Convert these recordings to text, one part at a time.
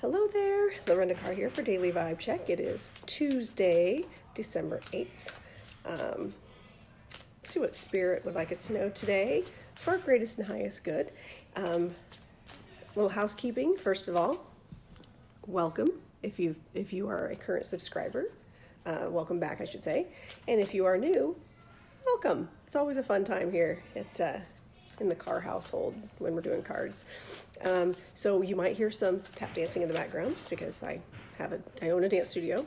Hello there, Lorinda Carr here for Daily Vibe Check. It is Tuesday, December 8th. Let's see what Spirit would like us to know today for our greatest and highest good. Little housekeeping, first of all. Welcome if you are a current subscriber. Welcome back, I should say. And if you are new, welcome. It's always a fun time here in the Carr household when we're doing cards. So you might hear some tap dancing in the background because I own a dance studio,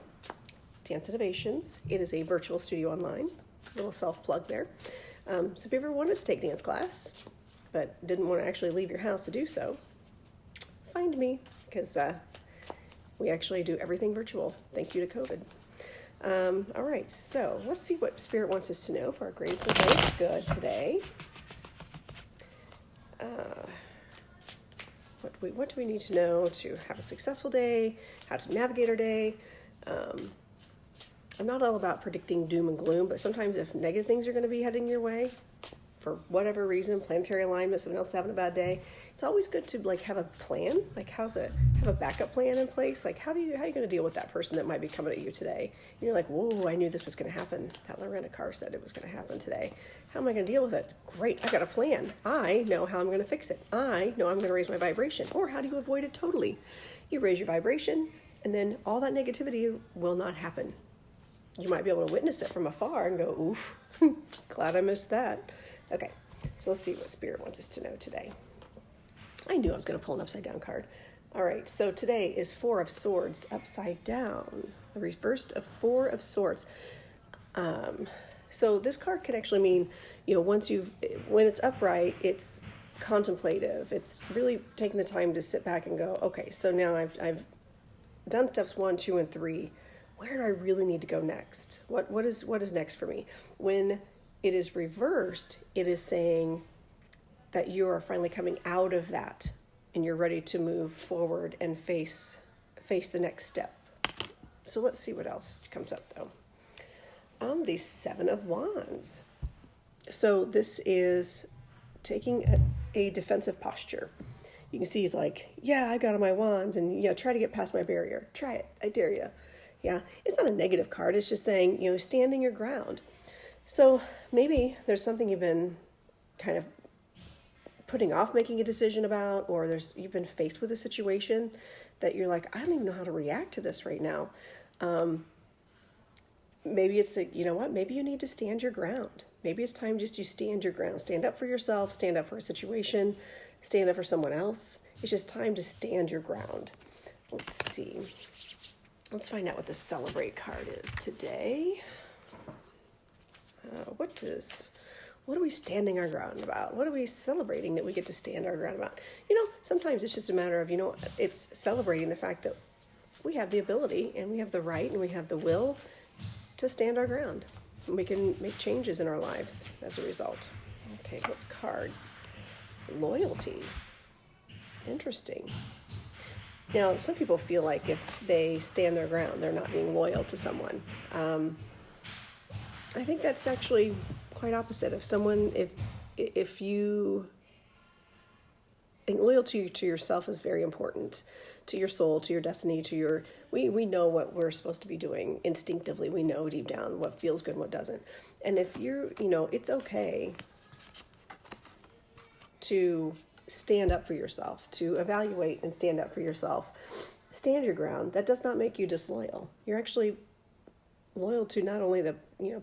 Dance Innovations. It is a virtual studio online. Little self-plug there. So if you ever wanted to take dance class but didn't want to actually leave your house to do so, find me because we actually do everything virtual. Thank you to COVID. All right, so let's see what Spirit wants us to know for our greatest and highest good today. What do we need to know to have a successful day, how to navigate our day? I'm not all about predicting doom and gloom, but sometimes if negative things are going to be heading your way, for whatever reason, planetary alignment, someone else having a bad day, it's always good to have a plan. Have a backup plan in place. How are you going to deal with that person that might be coming at you today? And you're like, whoa, I knew this was going to happen. That Lorinda Carr said it was going to happen today. How am I going to deal with it? Great, I got a plan. I know how I'm going to fix it. I know I'm going to raise my vibration. Or how do you avoid it totally? You raise your vibration, and then all that negativity will not happen. You might be able to witness it from afar and go, oof, glad I missed that. Okay, so let's see what Spirit wants us to know today. I knew I was going to pull an upside down card. All right, so today is Four of Swords upside down. The reversed of Four of Swords. So this card can actually mean, when it's upright, it's contemplative. It's really taking the time to sit back and go, okay, so now I've done steps 1, 2, and 3. Where do I really need to go next? What is next for me? When it is reversed, it is saying that you are finally coming out of that and you're ready to move forward and face the next step. So let's see what else comes up though. The Seven of Wands. So this is taking a defensive posture. You can see he's like, yeah, I got on my wands and try to get past my barrier. Try it. I dare you. Yeah, it's not a negative card. It's just saying, standing your ground. So maybe there's something you've been kind of putting off making a decision about, or you've been faced with a situation that you're like, I don't even know how to react to this right now. Maybe it's maybe you need to stand your ground. Maybe it's time just to stand your ground. Stand up for yourself, stand up for a situation, stand up for someone else. It's just time to stand your ground. Let's see. Let's find out what the Celebrate card is today. What are we standing our ground about? What are we celebrating that we get to stand our ground about? Sometimes it's just a matter of, it's celebrating the fact that we have the ability and we have the right and we have the will to stand our ground. And we can make changes in our lives as a result. Okay, what cards? Loyalty. Interesting. Now, some people feel like if they stand their ground, they're not being loyal to someone. I think that's actually quite opposite. And loyalty to yourself is very important, to your soul, to your destiny, we know what we're supposed to be doing instinctively. We know deep down what feels good and what doesn't. And if it's okay to stand up for yourself, to evaluate and stand up for yourself. Stand your ground. That does not make you disloyal. You're actually loyal to not only the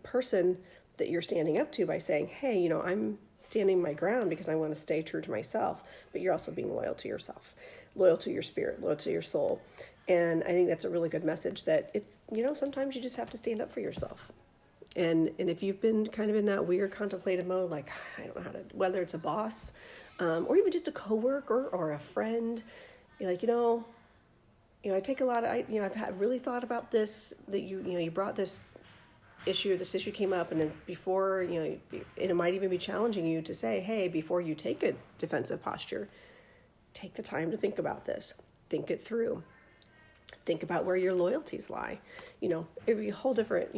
person that you're standing up to by saying, hey, I'm standing my ground because I want to stay true to myself, but you're also being loyal to yourself, loyal to your spirit, loyal to your soul. And I think that's a really good message that it's, sometimes you just have to stand up for yourself. And if you've been kind of in that weird contemplative mode, like, I don't know how to, whether it's a boss, or even just a coworker or a friend, you're like, I take a lot of, I've really thought about this, that you brought this issue came up, and then before, it might even be challenging you to say, hey, before you take a defensive posture, take the time to think about this, think it through. Think about where your loyalties lie. It'd be a whole different,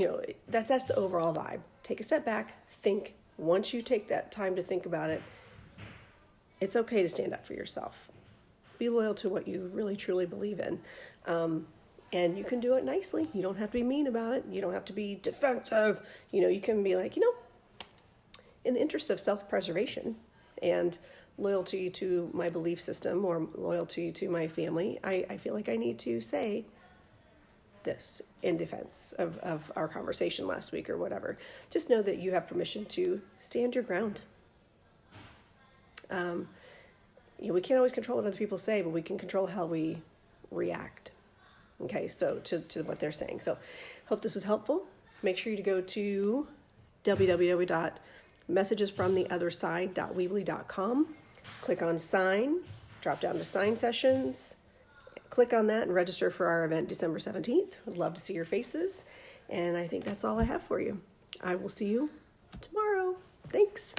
that's the overall vibe. Take a step back, think. Once you take that time to think about it, it's okay to stand up for yourself. Be loyal to what you really truly believe in. And you can do it nicely. You don't have to be mean about it. You don't have to be defensive. You can be like, in the interest of self-preservation and loyalty to my belief system or loyalty to my family, I feel like I need to say this in defense of our conversation last week or whatever. Just know that you have permission to stand your ground. We can't always control what other people say, but we can control how we react. Okay, so to what they're saying. So hope this was helpful. Make sure you go to www.messagesfromtheotherside.weebly.com. Click on sign, drop down to sign sessions. Click on that and register for our event December 17th. I'd love to see your faces. And I think that's all I have for you. I will see you tomorrow. Thanks.